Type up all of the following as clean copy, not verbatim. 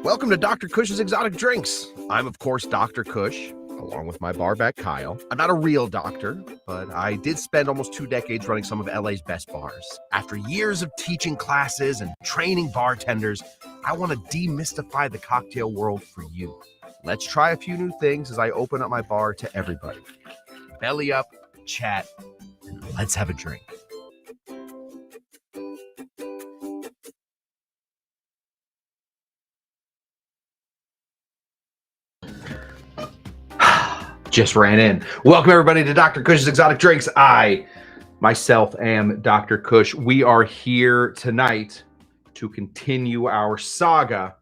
Welcome to Dr. Kush's Exotic Drinks. I'm, of course, Dr. Kush, along with my barback Kyle. I'm not a real doctor, but I did spend almost 2 decades running some of LA's best bars. After years of teaching classes and training bartenders, I want to demystify the cocktail world for you. Let's try a few new things as I open up my bar to everybody. Belly up, chat, and let's have a drink. Just ran in. Welcome everybody to Dr. Kush's Exotic Drinks. I myself am Dr. Kush. We are here tonight to continue our saga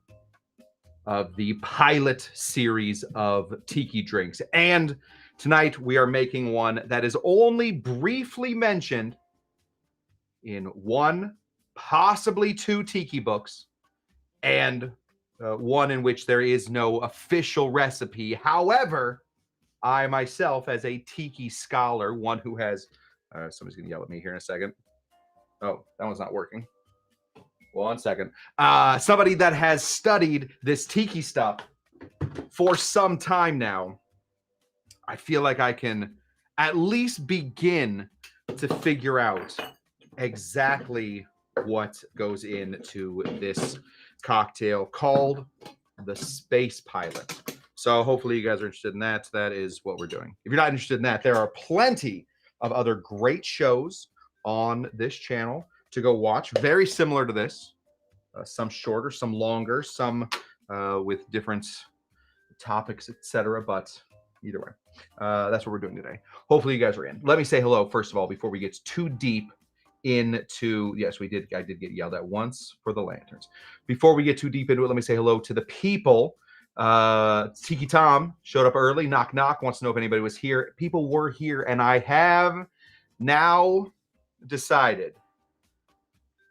of the pilot series of Tiki drinks. And tonight we are making one that is only briefly mentioned in 1, possibly 2 Tiki books, and one in which there is no official recipe. However, I myself, as a Tiki scholar, one who has, somebody's going to yell at me here in a second. Oh, that one's not working. 1 second. Somebody that has studied this Tiki stuff for some time now, I feel like I can at least begin to figure out exactly what goes into this cocktail called the Space Pilot. So hopefully you guys are interested in that. That is what we're doing. If you're not interested in that, there are plenty of other great shows on this channel to go watch. Very similar to this. Some shorter, some longer, some with different topics, etc. But either way, that's what we're doing today. Hopefully you guys are in. Let me say hello, first of all, before we get too deep into, yes, I did get yelled at once for the lanterns. Before we get too deep into it, let me say hello to the people. Tiki Tom showed up early. Knock knock. Wants to know if anybody was here. People were here, and I have now decided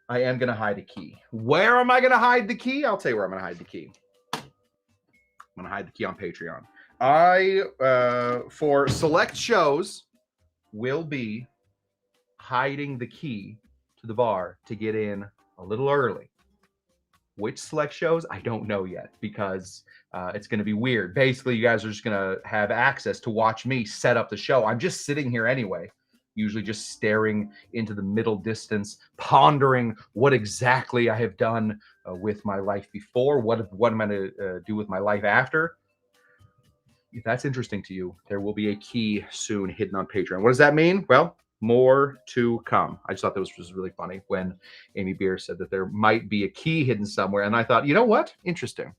I am going to hide a key. Where am I going to hide the key? I'll tell you where I'm going to hide the key. I'm going to hide the key on Patreon. I, for select shows, will be hiding the key to the bar to get in a little early. Which select shows? I don't know yet, because it's going to be weird. Basically, you guys are just going to have access to watch me set up the show. I'm just sitting here anyway, usually just staring into the middle distance, pondering what exactly I have done with my life before. What am I going to do with my life after? If that's interesting to you, there will be a key soon hidden on Patreon. What does that mean? Well, more to come. I just thought that was really funny when Amy Beer said that there might be a key hidden somewhere. And I thought, you know what? Interesting.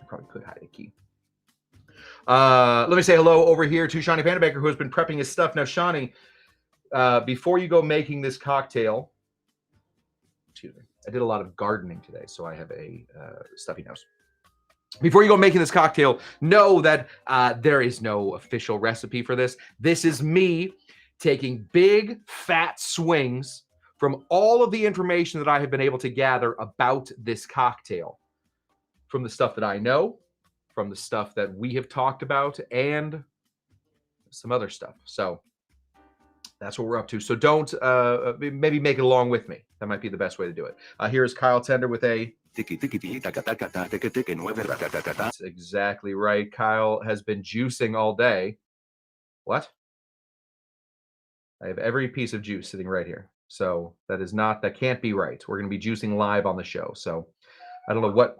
I probably could hide a key. Let me say hello over here to Shawnee Panda Baker, who has been prepping his stuff. Now, Shawnee, before you go making this cocktail, excuse me, I did a lot of gardening today, so I have a stuffy nose. Before you go making this cocktail, know that there is no official recipe for this. This is me taking big, fat swings from all of the information that I have been able to gather about this cocktail. From the stuff that I know, from the stuff that we have talked about, and some other stuff. So that's what we're up to. So don't, maybe make it along with me. That might be the best way to do it. Here's Kyle Tender with a Tiki, That's exactly right. Kyle has been juicing all day. What? I have every piece of juice sitting right here. So that can't be right. We're going to be juicing live on the show. So I don't know what.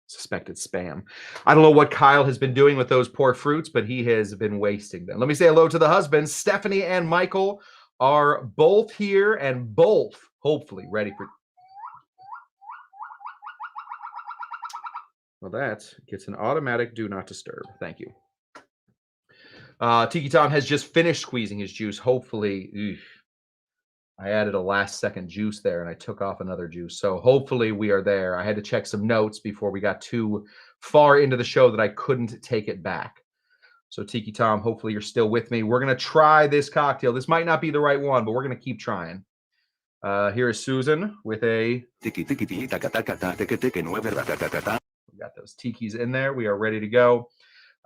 Suspected spam. I don't know what Kyle has been doing with those poor fruits, but he has been wasting them. Let me say hello to the husbands. Stephanie and Michael are both here and both hopefully ready for. Well, that gets an automatic do not disturb. Thank you. Tiki Tom has just finished squeezing his juice. Hopefully, I added a last second juice there and I took off another juice. So hopefully we are there. I had to check some notes before we got too far into the show that I couldn't take it back. So Tiki Tom, hopefully you're still with me. We're going to try this cocktail. This might not be the right one, but we're going to keep trying. Here is Susan with a Tiki. We got those Tikis in there. We are ready to go.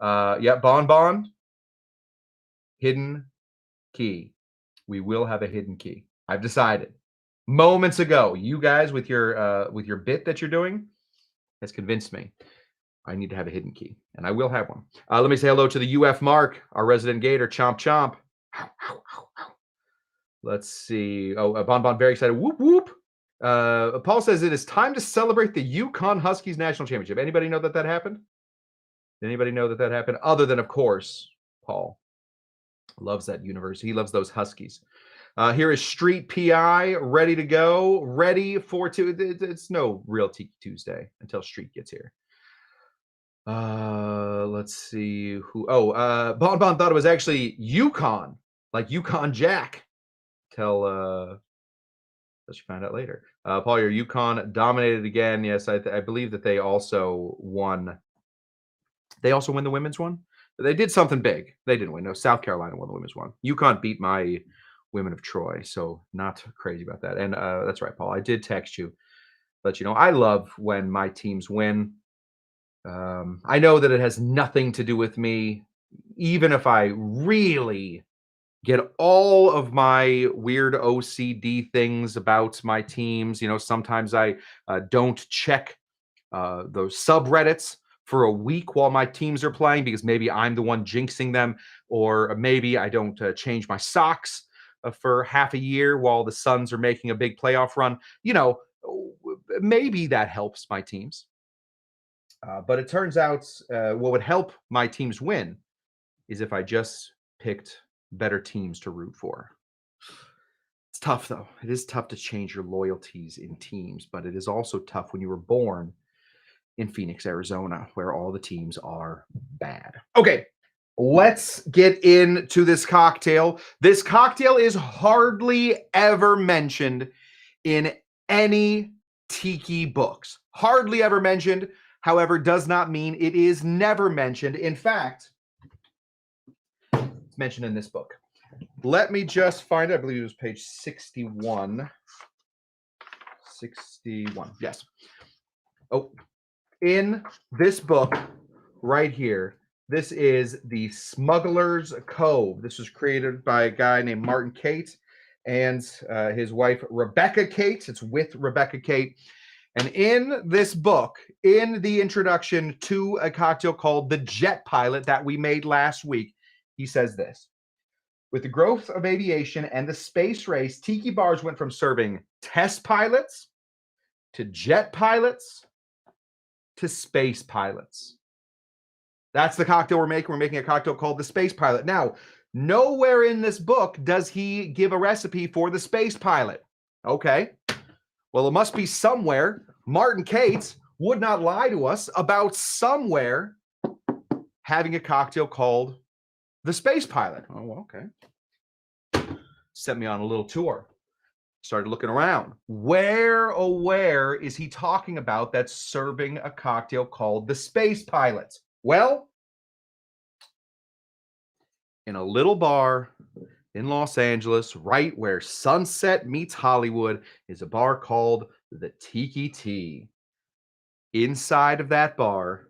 Yeah, Bon. Hidden key. We will have a hidden key. I've decided moments ago. You guys with your bit that you're doing has convinced me. I need to have a hidden key, and I will have one. Let me say hello to the UF Mark, our resident gator. Chomp chomp. Ow, ow, ow, ow. Let's see. Oh, Bon, very excited. Whoop whoop. Paul says it is time to celebrate the Yukon Huskies national championship. Anybody know that happened? Anybody know that happened? Other than, of course, Paul loves that university. He loves those Huskies. Here is Street PI ready to go. Ready for it's no real Tiki Tuesday until Street gets here. Let's see who. Bon thought it was actually Yukon, like Yukon Jack. Till she found out later. Paul, your Yukon dominated again. Yes, I believe that they also won. They also win the women's one. They did something big. They didn't win. No, South Carolina won the women's one. Yukon beat my women of Troy, so not crazy about that. And that's right, Paul. I did text you, let you know I love when my teams win. I know that it has nothing to do with me, even if I really get all of my weird OCD things about my teams. You know, sometimes I don't check those subreddits for a week while my teams are playing because maybe I'm the one jinxing them, or maybe I don't change my socks for half a year while the Suns are making a big playoff run. You know, maybe that helps my teams. But it turns out what would help my teams win is if I just picked better teams to root for. It's tough, though. It is tough to change your loyalties in teams, but it is also tough when you were born in Phoenix, Arizona, where all the teams are bad. Okay, let's get into this cocktail. This cocktail is hardly ever mentioned in any Tiki books. Hardly ever mentioned, however, does not mean it is never mentioned. In fact, it's mentioned in this book. Let me just find it. I believe it was page 61. 61, yes. Oh, in this book right here, this is the Smuggler's Cove. This was created by a guy named Martin Cate and his wife, Rebecca Cate. It's with Rebecca Cate. And in this book, in the introduction to a cocktail called the Jet Pilot that we made last week, he says this: with the growth of aviation and the space race, Tiki bars went from serving test pilots to jet pilots to space pilots. That's the cocktail we're making. We're making a cocktail called the Space Pilot. Now, nowhere in this book does he give a recipe for the Space Pilot. Okay. Well, it must be somewhere. Martin Cate would not lie to us about somewhere having a cocktail called the Space Pilot. Oh, okay. Sent me on a little tour. Started looking around. Where is he talking about that's serving a cocktail called the Space Pilot? Well, in a little bar in Los Angeles, right where Sunset meets Hollywood, is a bar called the Tiki Tea. Inside of that bar,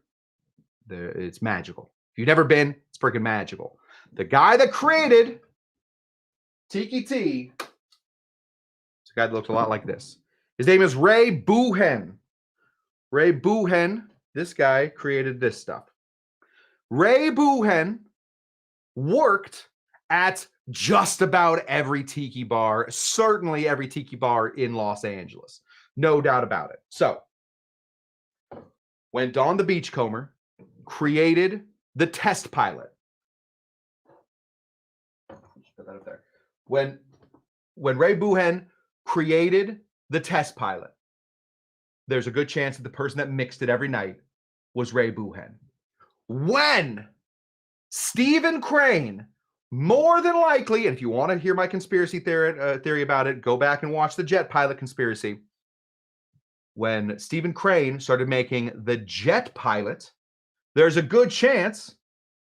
it's magical. If you've never been, it's freaking magical. The guy that created Tiki Tea, it's a guy that looks a lot like this. His name is Ray Boohen. Ray Boohen, this guy created this stuff. Ray Boohen worked at just about every tiki bar, certainly every tiki bar in Los Angeles. No doubt about it. So, went on the Beachcomber, created the Test Pilot. Put that up there. When Ray Boohen created the Test Pilot, there's a good chance that the person that mixed it every night was Ray Boohen. When Stephen Crane, more than likely, and if you want to hear my conspiracy theory about it, go back and watch the jet pilot conspiracy. When Stephen Crane started making the jet pilot, there's a good chance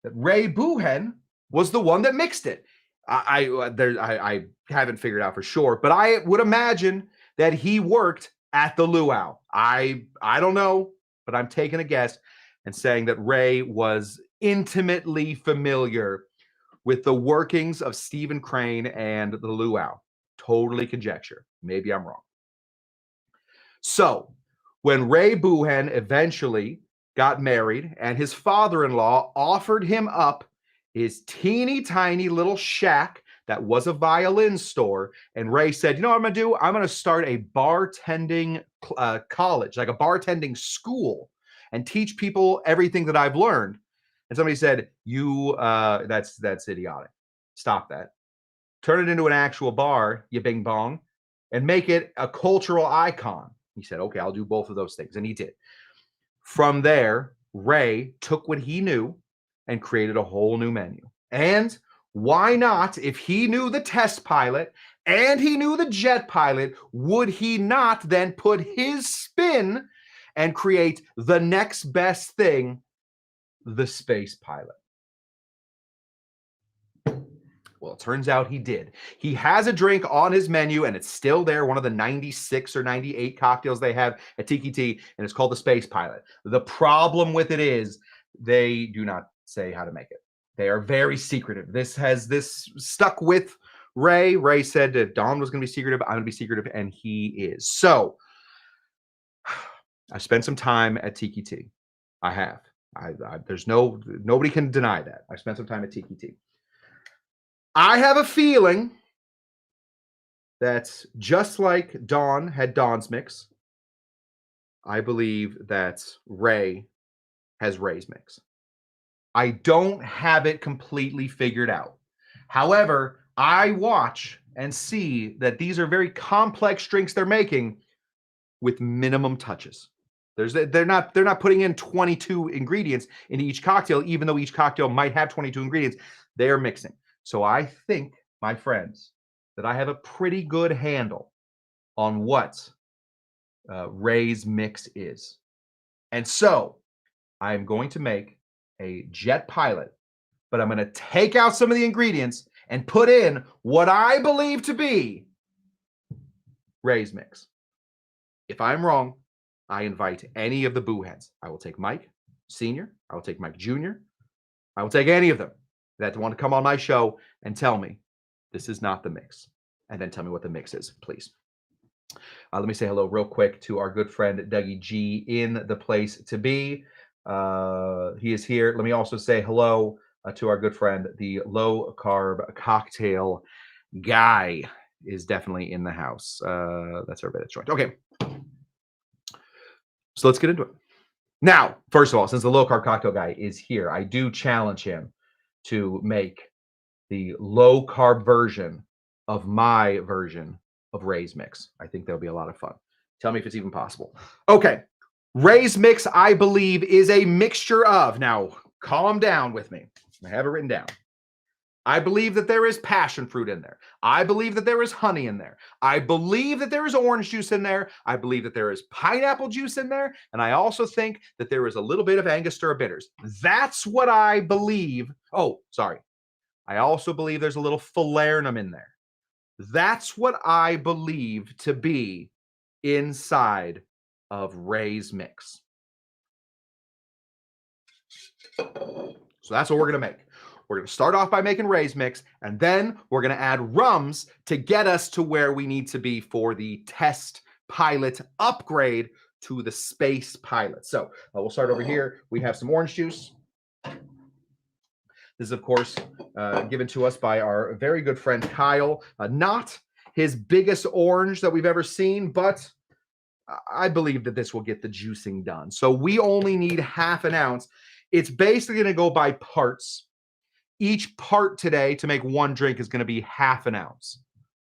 that Ray Boohen was the one that mixed it. I haven't figured out for sure, but I would imagine that he worked at the luau. I don't know, but I'm taking a guess and saying that Ray was intimately familiar with the workings of Stephen Crane and the luau. Totally conjecture. Maybe I'm wrong. So when Ray Boohen eventually got married and his father-in-law offered him up his teeny tiny little shack that was a violin store, and Ray said, you know what I'm gonna do? I'm gonna start a bartending college, like a bartending school, and teach people everything that I've learned. And somebody said, that's idiotic. Stop that. Turn it into an actual bar, you bing bong, and make it a cultural icon. He said, okay, I'll do both of those things. And he did. From there, Ray took what he knew and created a whole new menu. And why not, if he knew the test pilot and he knew the jet pilot, would he not then put his spin and create the next best thing, the space pilot? Well, it turns out he did. He has a drink on his menu, and it's still there, one of the 96 or 98 cocktails they have at Tiki, and it's called the Space Pilot. The problem with it is they do not say how to make it. They are very secretive. This stuck with Ray. Ray said that Don was going to be secretive, I'm going to be secretive, and he is. So I spent some time at Tiki. I have. Nobody can deny that. I spent some time at Tiki. I have a feeling that just like Don had Don's mix, I believe that Ray has Ray's mix. I don't have it completely figured out. However, I watch and see that these are very complex drinks they're making with minimum touches. They're not putting in 22 ingredients into each cocktail, even though each cocktail might have 22 ingredients. They are mixing. So I think, my friends, that I have a pretty good handle on what Ray's mix is. And so I'm going to make a jet pilot, but I'm going to take out some of the ingredients and put in what I believe to be Ray's mix. If I'm wrong, I invite any of the booheads. I will take Mike Sr., I will take Mike Jr., I will take any of them that want to come on my show and tell me this is not the mix, and then tell me what the mix is, please. Let me say hello real quick to our good friend Dougie G in the place to be. He is here. Let me also say hello to our good friend, the low carb cocktail guy is definitely in the house. That's everybody that's joined. Okay. So let's get into it. Now, first of all, since the low carb cocktail guy is here, I do challenge him to make the low carb version of my version of Ray's mix. I think that'll be a lot of fun. Tell me if it's even possible. Okay. Ray's mix, I believe, is a mixture of, now calm down with me. I have it written down. I believe that there is passion fruit in there. I believe that there is honey in there. I believe that there is orange juice in there. I believe that there is pineapple juice in there. And I also think that there is a little bit of Angostura bitters. That's what I believe. Oh, sorry. I also believe there's a little falernum in there. That's what I believe to be inside of Ray's mix. So that's what we're going to make. We're going to start off by making Ray's mix, and then we're going to add rums to get us to where we need to be for the test pilot upgrade to the space pilot. So we'll start over here. We have some orange juice. This is, of course, given to us by our very good friend Kyle. Not his biggest orange that we've ever seen, but I believe that this will get the juicing done. So we only need half an ounce. It's basically going to go by parts. Each part today to make one drink is going to be half an ounce.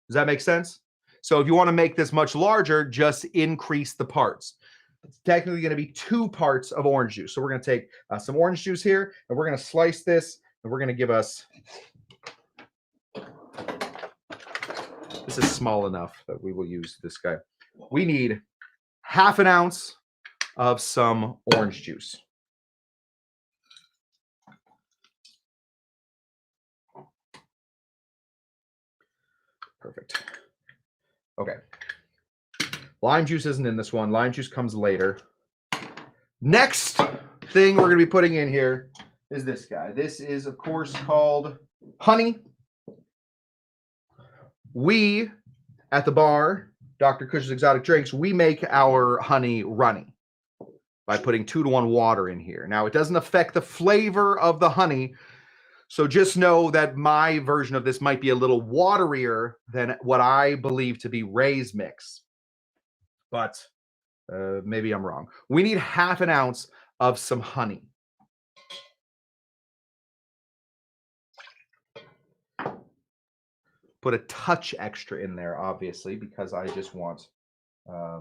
Does that make sense? So if you want to make this much larger, just increase the parts. It's technically going to be 2 parts of orange juice. So we're going to take some orange juice here, and we're going to slice this And we're going to give us, this is small enough that we will use this guy. We need half an ounce of some orange juice. Perfect. Okay. Lime juice isn't in this one. Lime juice comes later. Next thing we're going to be putting in here is this guy. This is, of course, called honey. We, at the bar, Dr. Cush's Exotic Drinks, we make our honey runny by putting 2-to-1 water in here. Now, it doesn't affect the flavor of the honey, so just know that my version of this might be a little waterier than what I believe to be Ray's mix. But maybe I'm wrong. We need half an ounce of some honey. Put a touch extra in there, obviously, because I just want, I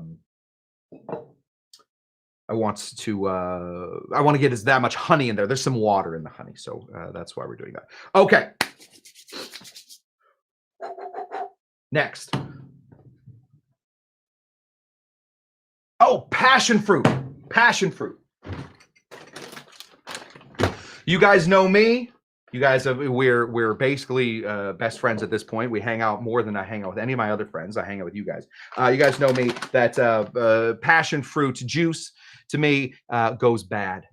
want to get that much honey in there. There's some water in the honey, so that's why we're doing that. Okay. Next. Oh, passion fruit. Passion fruit. You guys know me. You guys, we're basically best friends at this point. We hang out more than I hang out with any of my other friends. I hang out with you guys. You guys know me. That passion fruit juice to me goes bad.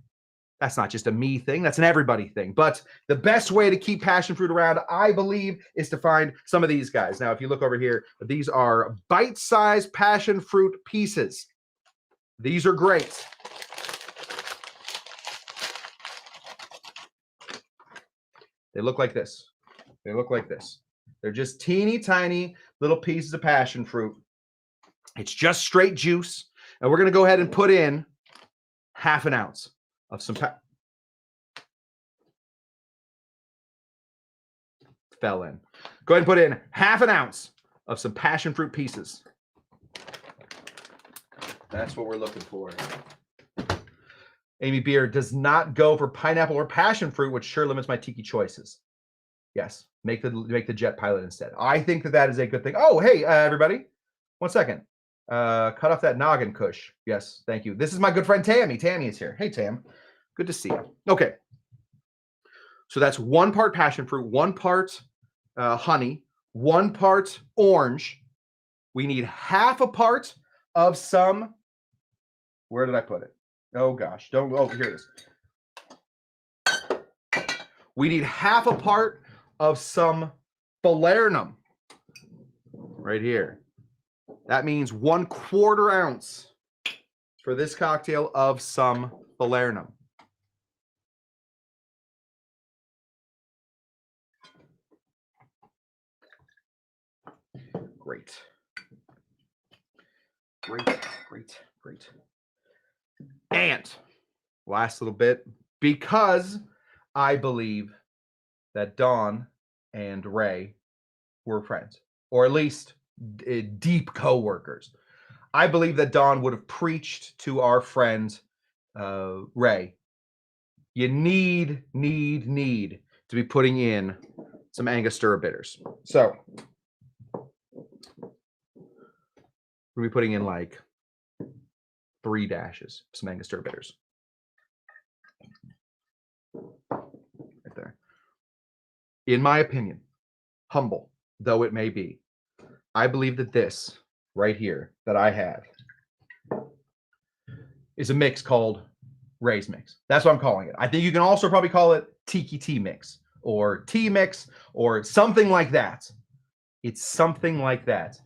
That's not just a me thing. That's an everybody thing. But the best way to keep passion fruit around, I believe, is to find some of these guys. Now, if you look over here, these are bite-sized passion fruit pieces. These are great. They look like this. They look like this. They're just teeny tiny little pieces of passion fruit. It's just straight juice. And we're going to go ahead and put in half an ounce of some fell in. Go ahead and put in half an ounce of some passion fruit pieces. That's what we're looking for. Amy Beer does not go for pineapple or passion fruit, which sure limits my tiki choices. Yes, make the jet pilot instead. I think that is a good thing. Oh, hey, everybody. 1 second. Cut off that noggin, Kush. Yes, thank you. This is my good friend Tammy. Tammy is here. Hey, Tam. Good to see you. Okay. So that's 1 part passion fruit, 1 part honey, 1 part orange. We need half a part of some, where did I put it? Oh gosh, oh, here it is. We need half a part of some falernum right here. That means 1/4 ounce for this cocktail of some falernum. Great. Great, great, great. And last little bit, because I believe that Dawn and Ray were friends, or at least deep co-workers. I believe that Dawn would have preached to our friend Ray. You need to be putting in some Angostura bitters. So we'll be putting in like 3 dashes of some Angostura bitters. Right there. In my opinion, humble though it may be, I believe that this right here that I have is a mix called Ray's mix. That's what I'm calling it. I think you can also probably call it Tiki tea mix or tea mix or something like that. It's something like that.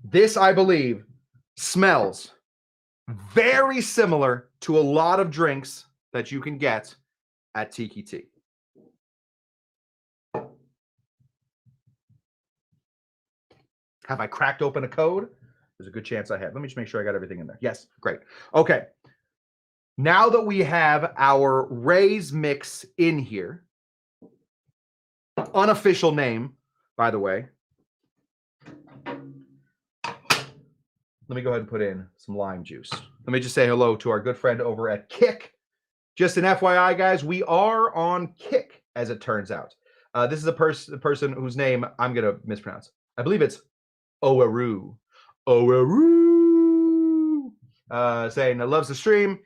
This, I believe, smells very similar to a lot of drinks that you can get at Tiki Tea. Have I cracked open a code? There's a good chance I have. Let me just make sure I got everything in there. Yes, great. Okay. Now that we have our Ray's mix in here, unofficial name, by the way. Let me go ahead and put in some lime juice. Let me just say hello to our good friend over at Kick. Just an FYI, guys, we are on Kick. as it turns out. This is a person whose name I'm going to mispronounce. I believe it's Oaru. Oaru. Saying, loves the stream.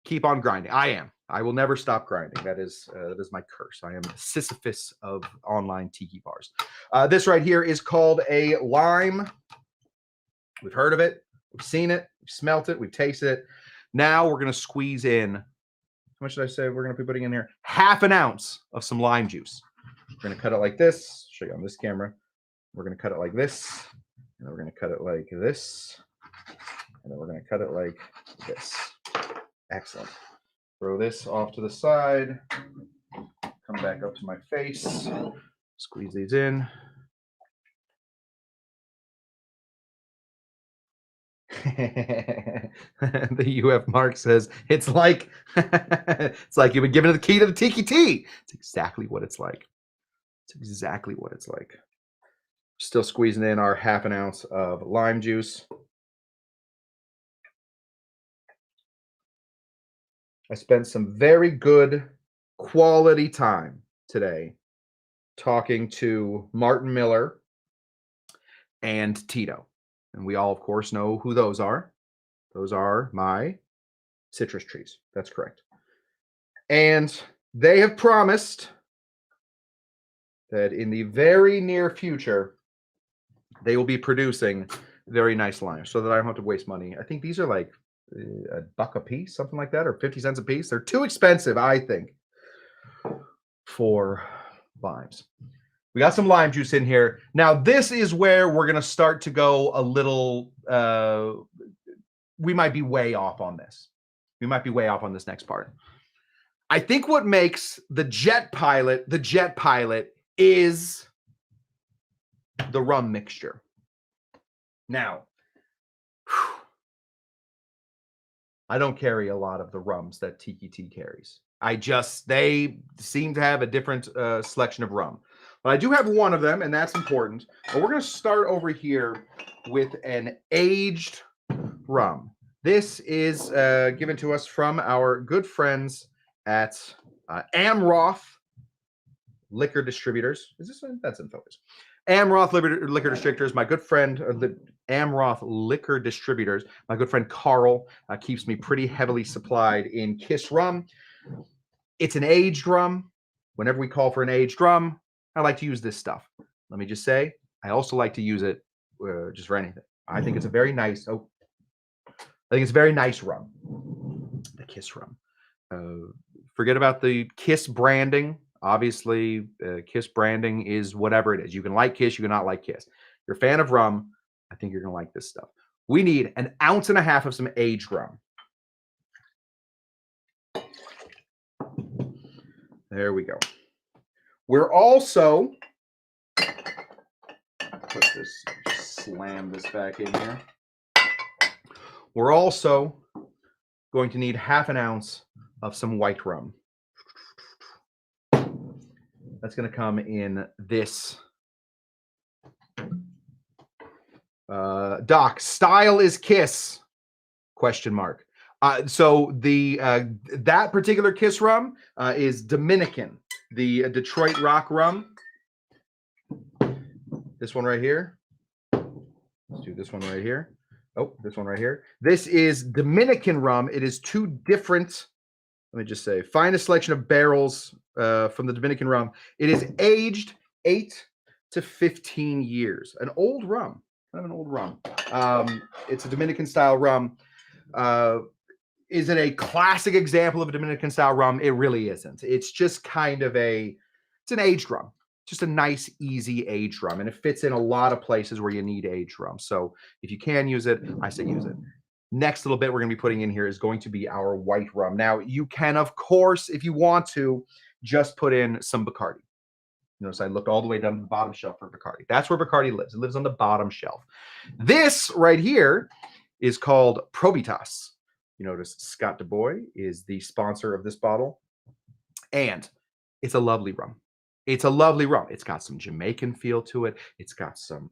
Keep on grinding. I am. I will never stop grinding. That is my curse. I am Sisyphus of online tiki bars. This right here is called a lime. We've heard of it. We've seen it. We've smelt it. We've tasted it. Now we're going to squeeze in. How much did I say we're going to be putting in here? Half an ounce of some lime juice. We're going to cut it like this. Show you on this camera. We're going to cut it like this. And then we're going to cut it like this. And then we're going to cut it like this. Excellent. Throw this off to the side. Come back up to my face. Squeeze these in. The UF Mark says it's like it's like you've been given the key to the Tiki tea. It's exactly what it's like. It's exactly what it's like. Still squeezing in our half an ounce of lime juice. I spent some very good quality time today talking to Martin Miller and Tito. And we all, of course, know who those are. Those are my citrus trees. That's correct. And they have promised that in the very near future, they will be producing very nice lime so that I don't have to waste money. I think these are like $1 a piece, something like that, or 50 cents a piece. They're too expensive, I think, for limes. We got some lime juice in here. Now, this is where we're going to start to go a little, we might be way off on this. We might be way off on this next part. I think what makes the jet pilot is the rum mixture. Now, I don't carry a lot of the rums that Tiki Tea carries. They seem to have a different selection of rum. But I do have one of them, and that's important. But we're going to start over here with an aged rum. This is given to us from our good friends at Amroth Liquor Distributors. That's in focus. Amroth Liquor Distributors, my good friend, the Amroth Liquor Distributors, my good friend Carl keeps me pretty heavily supplied in Kiss rum. It's an aged rum. Whenever we call for an aged rum, I like to use this stuff. Let me just say, I also like to use it just for anything. I think it's a very nice. I think it's a very nice rum. The Kiss rum. Forget about the Kiss branding. Obviously, Kiss branding is whatever it is. You can like Kiss, you cannot like Kiss. If you're a fan of rum, I think you're going to like this stuff. We need 1.5 ounces of some aged rum. There we go. We're also, slam this back in here. We're also going to need 1/2 ounce of some white rum. That's going to come in this. Doc, style is Kiss? Question mark. So that particular Kiss rum is Dominican, the Detroit Rock rum. This one right here. Let's do this one right here. Oh, this one right here. This is Dominican rum. It is 2 different. Let me just say, finest selection of barrels from the Dominican rum. It is aged 8 to 15 years. An old rum, kind of an old rum. It's a Dominican style rum. Is it a classic example of a Dominican style rum? It really isn't. It's just kind of it's an aged rum. Just a nice, easy aged rum. And it fits in a lot of places where you need aged rum. So if you can use it, I say use it. Next little bit we're going to be putting in here is going to be our white rum. Now, you can, of course, if you want to, just put in some Bacardi. Notice I looked all the way down to the bottom shelf for Bacardi. That's where Bacardi lives. It lives on the bottom shelf. This right here is called Probitas. You notice Scott DuBois is the sponsor of this bottle. And it's a lovely rum. It's a lovely rum. It's got some Jamaican feel to it. It's got some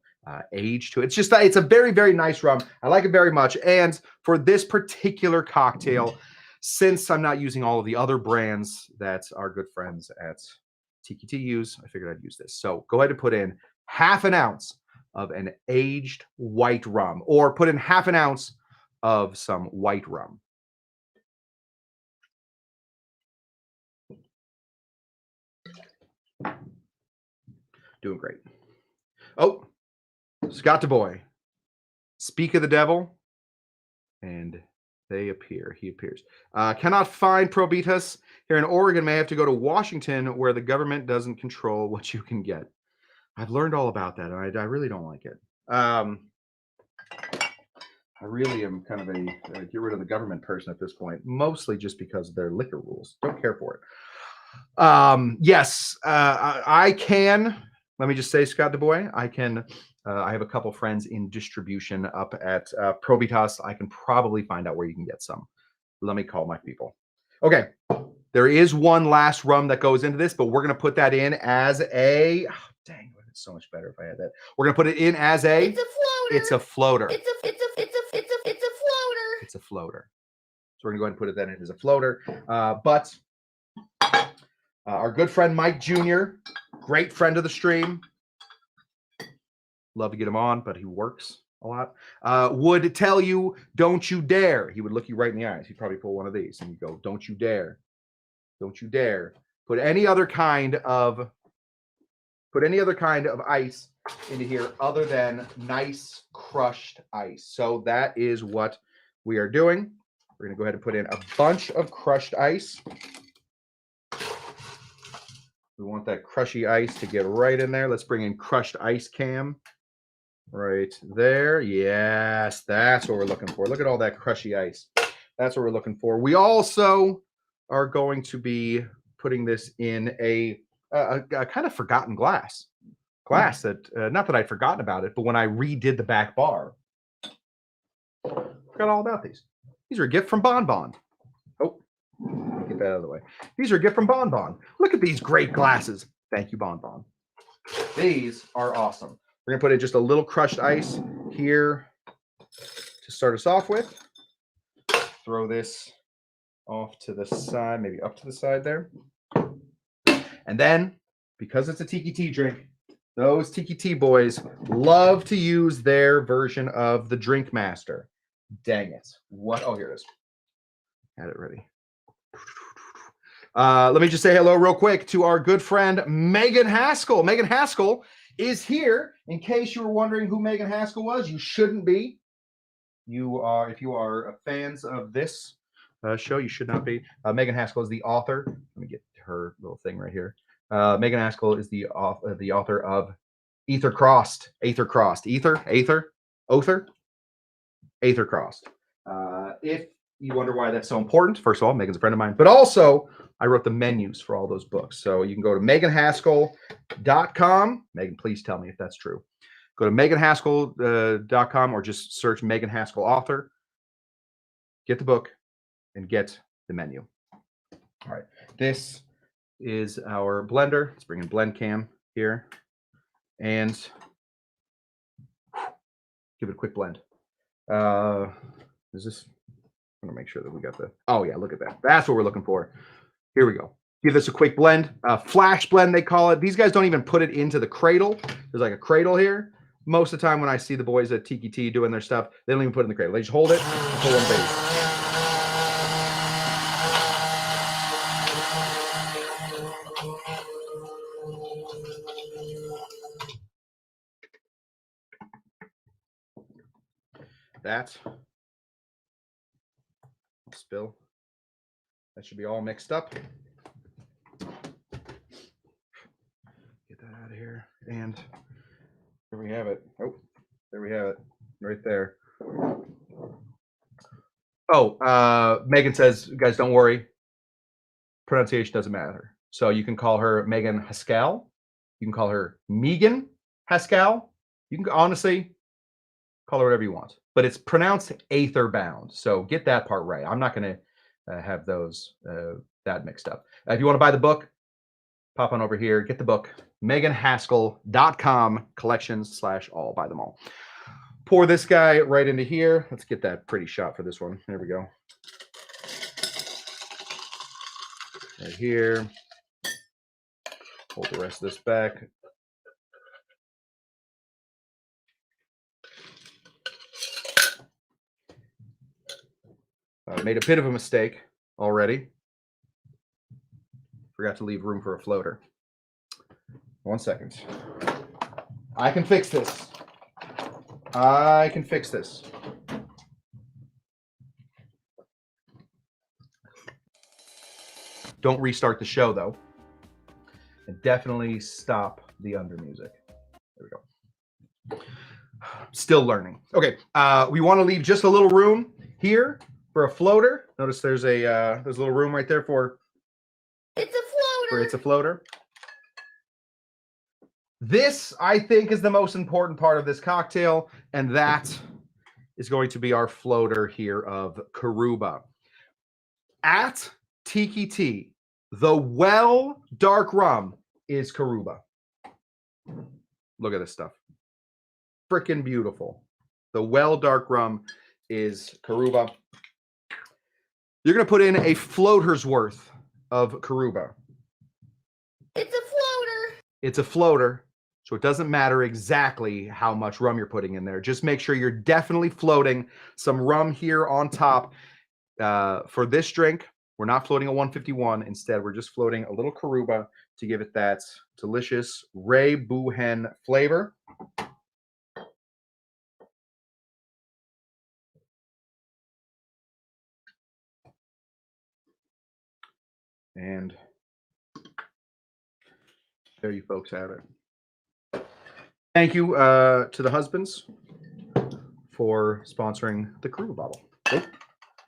age to it. It's a very, very nice rum. I like it very much. And for this particular cocktail, since I'm not using all of the other brands that our good friends at Tiki tea use. I figured I'd use this. So go ahead and put in half an ounce of an aged white rum, or put in half an ounce of some white rum. Doing great. Oh, Scott DuBois. Speak of the devil, and they appear. He appears. Cannot find Probitas here in Oregon. May have to go to Washington, where the government doesn't control what you can get. I've learned all about that, and I really don't like it. I really am kind of a get rid of the government person at this point, mostly just because of their liquor rules. Don't care for it. Yes, I can. Let me just say, Scott DuBois, I can. I have a couple friends in distribution up at Probitas. I can probably find out where you can get some. Let me call my people. Okay, there is one last rum that goes into this, but we're going to put that in as a. Oh, dang, it's so much better if I had that. We're going to put it in as a. It's a floater. It's a floater. It's a floater. It's a floater. So we're going to go ahead and put it then as a floater. But our good friend Mike Jr., great friend of the stream. Love to get him on, but he works a lot. Would tell you, don't you dare. He would look you right in the eyes. He'd probably pull one of these and you go, don't you dare. Don't you dare put any other kind of ice into here other than nice crushed ice. So that is what we are doing. We're going to go ahead and put in a bunch of crushed ice. We want that crushy ice to get right in there. Let's bring in crushed ice cam right there. Yes, that's what we're looking for. Look at all that crushy ice. That's what we're looking for. We also are going to be putting this in a kind of forgotten glass that not that I'd forgotten about it, but when I redid the back bar, forgot all about these. These are a gift from Bon Bon. Oh, get that out of the way. These are a gift from Bon Bon. Look at these great glasses. Thank you, Bon Bon. These are awesome. We're gonna put in just a little crushed ice here to start us off with. Throw this off to the side, maybe up to the side there. And then, because it's a tiki tea drink, those tiki tea boys love to use their version of the Drink Master. Dang it. What? Oh, here it is. Had it ready. Let me just say hello real quick to our good friend, Megan Haskell. Megan Haskell is here. In case you were wondering who Megan Haskell was, you shouldn't be. If you are fans of this show, you should not be. Megan Haskell is the author. Let me get her little thing right here. Megan Haskell is the author of Aether Crossed. If you wonder why that's so important, first of all, Megan's a friend of mine, but also I wrote the menus for all those books. So you can go to meganhaskell.com. Megan, please tell me if that's true. Go to meganhaskell.com or just search Megan Haskell author. Get the book and get the menu. All right. This is our blender. Let's bring in blend cam here and give it a quick blend. Is this? I'm gonna make sure that we got the. Oh yeah, look at that. That's what we're looking for. Here we go. Give this a quick blend. Flash blend, they call it. These guys don't even put it into the cradle. There's like a cradle here. Most of the time when I see the boys at Tiki Tea doing their stuff, they don't even put it in the cradle. They just hold it and pull one base. That spill. That should be all mixed up. Get that out of here. And there we have it. Oh, there we have it. Right there. Oh, Megan says, guys, don't worry. Pronunciation doesn't matter. So you can call her Megan Haskell. You can call her Megan Haskell. You can honestly call her whatever you want. But it's pronounced Aether Bound. So get that part right. I'm not going to have those that mixed up. If you want to buy the book, pop on over here. Get the book. meganhaskell.com collections/all. Buy them all. Pour this guy right into here. Let's get that pretty shot for this one. There we go. Right here. Hold the rest of this back. I made a bit of a mistake already. Forgot to leave room for a floater. 1 second. I can fix this. I can fix this. Don't restart the show, though. And definitely stop the under music. There we go. Still learning. Okay, we want to leave just a little room here for a floater. Notice there's a little room right there for It's a floater. it's a floater. This, I think, is the most important part of this cocktail, and that is going to be our floater here of Karuba. At Tiki Tea, the well dark rum is Karuba. Look at this stuff. Freaking beautiful. The well dark rum is Karuba. You're going to put in a floater's worth of Karuba. It's a floater. It's a floater, so it doesn't matter exactly how much rum you're putting in there. Just make sure you're definitely floating some rum here on top. For this drink, we're not floating a 151. Instead, we're just floating a little Karuba to give it that delicious Ray Boohen flavor. And there you folks have it. Thank you to the husbands for sponsoring the Karuba bottle.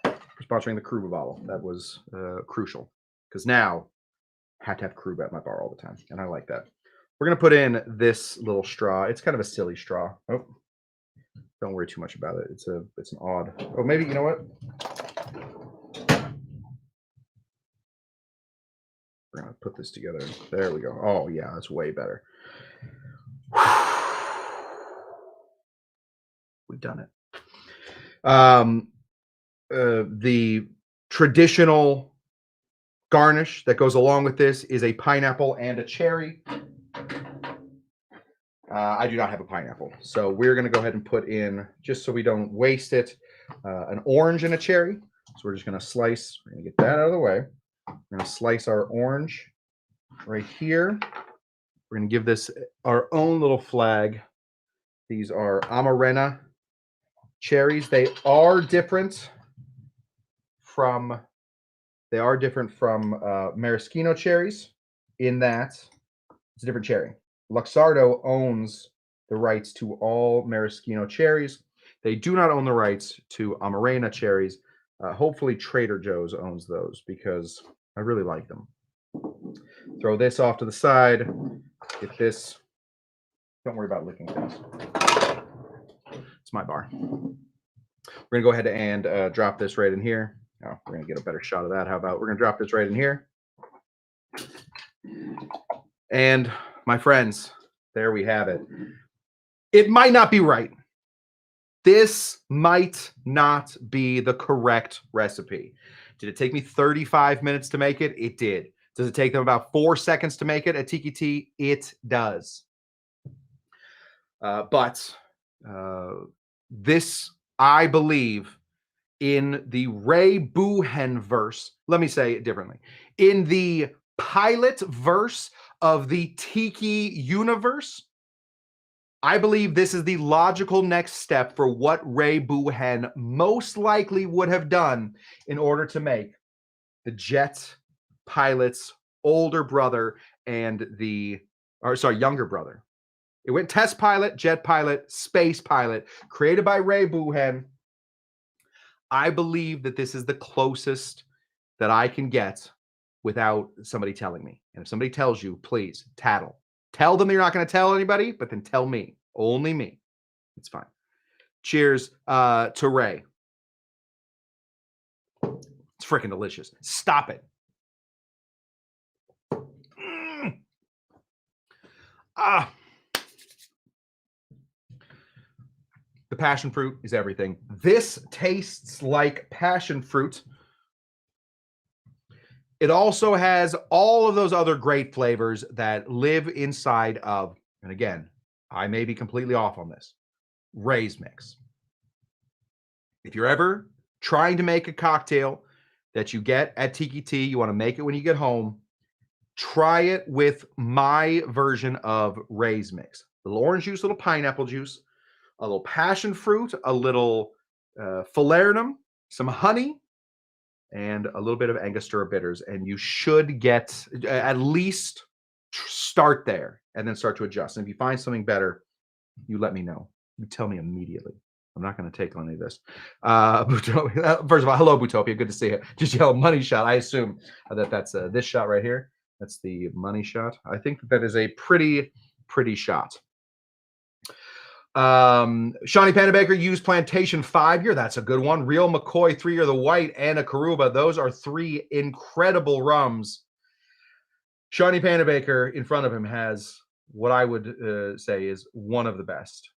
For sponsoring the Karuba bottle. That was crucial because now I have to have Karuba at my bar all the time, and I like that. We're going to put in this little straw. It's kind of a silly straw. Oh, don't worry too much about it. It's an odd. Oh, maybe, you know what? We're going to put this together. There we go. Oh, yeah, that's way better. We've done it. The traditional garnish that goes along with this is a pineapple and a cherry. I do not have a pineapple, so we're going to go ahead and put in, just so we don't waste it, an orange and a cherry. So we're just going to slice. We're going to get that out of the way. We're going to slice our orange right here. We're going to give this our own little flag. These are Amarena cherries. They are different from maraschino cherries in that it's a different cherry. Luxardo owns the rights to all maraschino cherries. They do not own the rights to Amarena cherries. Hopefully Trader Joe's owns those because I really like them. Throw this off to the side. Get this. Don't worry about licking things. It's my bar. We're going to go ahead and drop this right in here. Oh, we're going to get a better shot of that. How about we're going to drop this right in here. And my friends, there we have it. It might not be right. This might not be the correct recipe. Did it take me 35 minutes to make it? It did. Does it take them about 4 seconds to make it at Tiki Tea? It does. But this, I believe, in the Ray Boohen verse, let me say it differently. In the pilot verse of the Tiki universe, I believe this is the logical next step for what Ray Boohen most likely would have done in order to make the jet pilot's older brother and younger brother. It went test pilot, jet pilot, space pilot, created by Ray Boohen. I believe that this is the closest that I can get without somebody telling me. And if somebody tells you, please tattle. Tell them you're not going to tell anybody, but then tell me. Only me. It's fine. Cheers to Ray. It's freaking delicious. Stop it. The passion fruit is everything. This tastes like passion fruit. It also has all of those other great flavors that live inside of, and again, I may be completely off on this, Ray's mix. If you're ever trying to make a cocktail that you get at Tiki, you want to make it when you get home, try it with my version of Ray's mix. A little orange juice, a little pineapple juice, a little passion fruit, a little falernum, some honey, and a little bit of Angostura bitters. And you should get at least start there and then start to adjust. And if you find something better, you let me know. You tell me immediately. I'm not going to take on any of this. First of all, hello, Butopia. Good to see you. Just yell money shot. I assume that that's this shot right here. That's the money shot. I think that is a pretty shot. Shawnee Panabaker used Plantation 5-year. That's a good one. Real McCoy 3-year, the white, and a Karuba. Those are 3 incredible rums. Shawnee Panabaker in front of him has what I would say is one of the best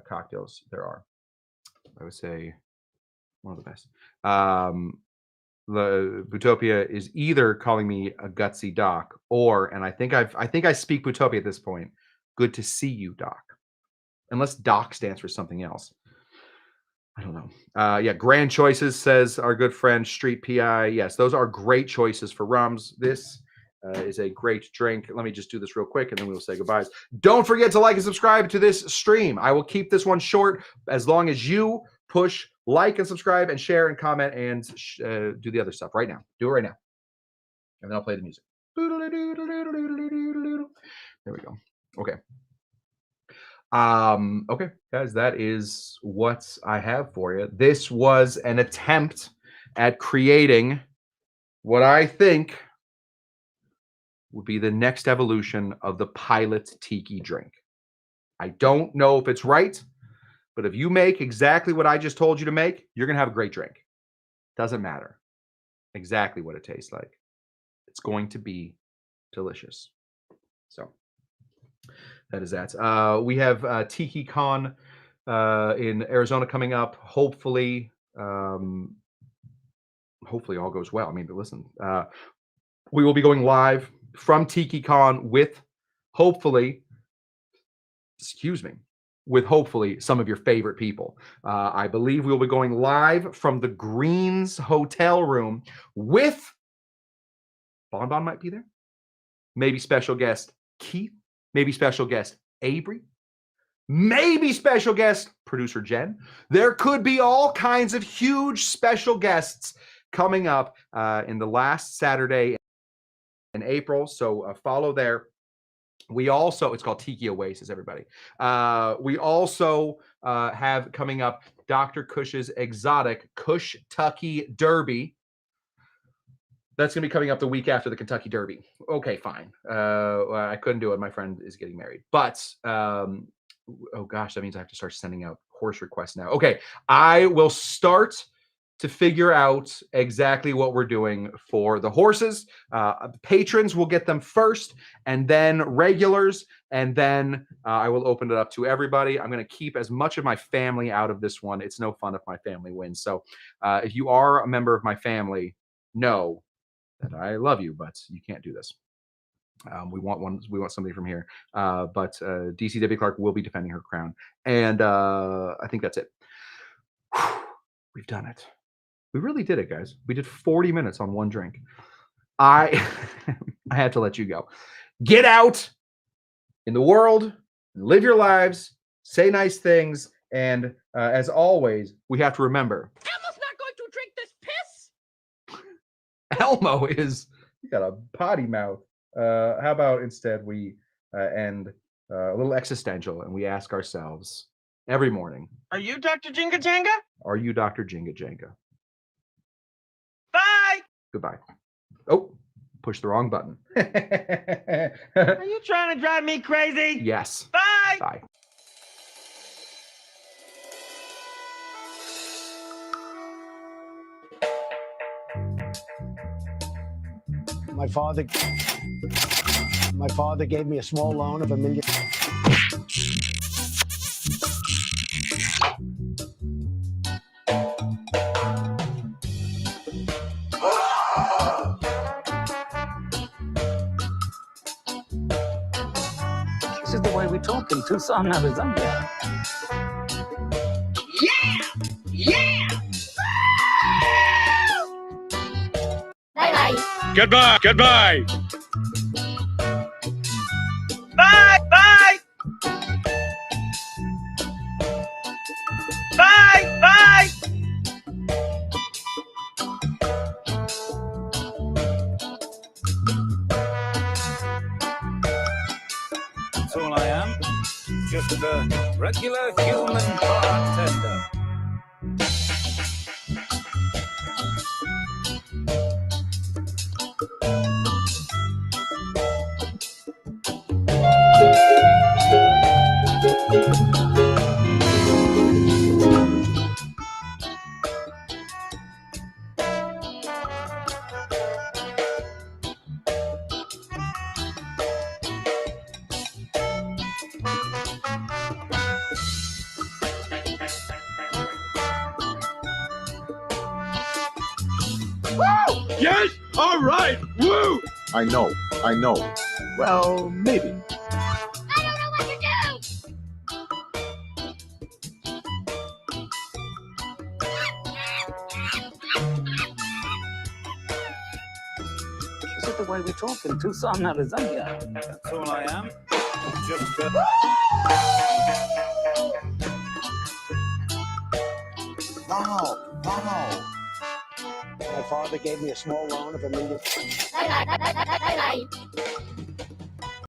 cocktails there are. I would say one of the best. The Butopia is either calling me a gutsy doc or, and I think I speak Butopia at this point. Good to see you, doc. Unless doc stands for something else. I don't know. Yeah, grand choices, says our good friend Street PI. Yes, those are great choices for rums. This is a great drink. Let me just do this real quick and then we will say goodbyes. Don't forget to like and subscribe to this stream. I will keep this one short as long as you push like and subscribe and share and comment and do the other stuff right now. Do it right now. And then I'll play the music. There we go. Okay. Okay, guys, that is what I have for you. This was an attempt at creating what I think would be the next evolution of the pilot tiki drink. I don't know if it's right, but if you make exactly what I just told you to make, you're going to have a great drink. Doesn't matter exactly what it tastes like. It's going to be delicious. So that is that. We have TikiCon in Arizona coming up. Hopefully all goes well. I mean, but listen, we will be going live from TikiCon with hopefully some of your favorite people. I believe we will be going live from the Greens hotel room with Bon might be there. Maybe special guest Keith. Maybe special guest Avery. Maybe special guest producer Jen. There could be all kinds of huge special guests coming up in the last Saturday in April. So follow there. We also, it's called Tiki Oasis, everybody. We also have coming up Dr. Kush's exotic Kush-Tucky Derby. That's going to be coming up the week after the Kentucky Derby. Okay, fine. I couldn't do it. My friend is getting married. But, oh gosh, that means I have to start sending out horse requests now. Okay, I will start to figure out exactly what we're doing for the horses. Patrons will get them first, and then regulars, and then I will open it up to everybody. I'm going to keep as much of my family out of this one. It's no fun if my family wins. So if you are a member of my family, know that I love you, but you can't do this. We want somebody from here. But DCW Clark will be defending her crown. And I think that's it. Whew, we've done it. We really did it, guys. We did 40 minutes on one drink. I had to let you go. Get out in the world, live your lives, say nice things, and as always, we have to remember. Elmo's not going to drink this piss. Elmo is, you got a potty mouth. How about instead we end a little existential and we ask ourselves every morning. Are you Dr. Jinga Janga? Are you Dr. Jinga Janga? Bye! Goodbye. Oh, push the wrong button. Are you trying to drive me crazy? Yes. Bye! Bye. My father gave me a small loan of $1 million. we talk in Tucson, Arizona? Goodbye. Goodbye. Bye, bye. Bye, bye. That's all I am. Just a regular human bartender. Yes. All right. Woo. I know. Well, maybe. I don't know what to do! Is it the way we talk in Tucson, Arizona? That's all I am. Just a... Wow. My father gave me a small loan of $1 million. Bye-bye.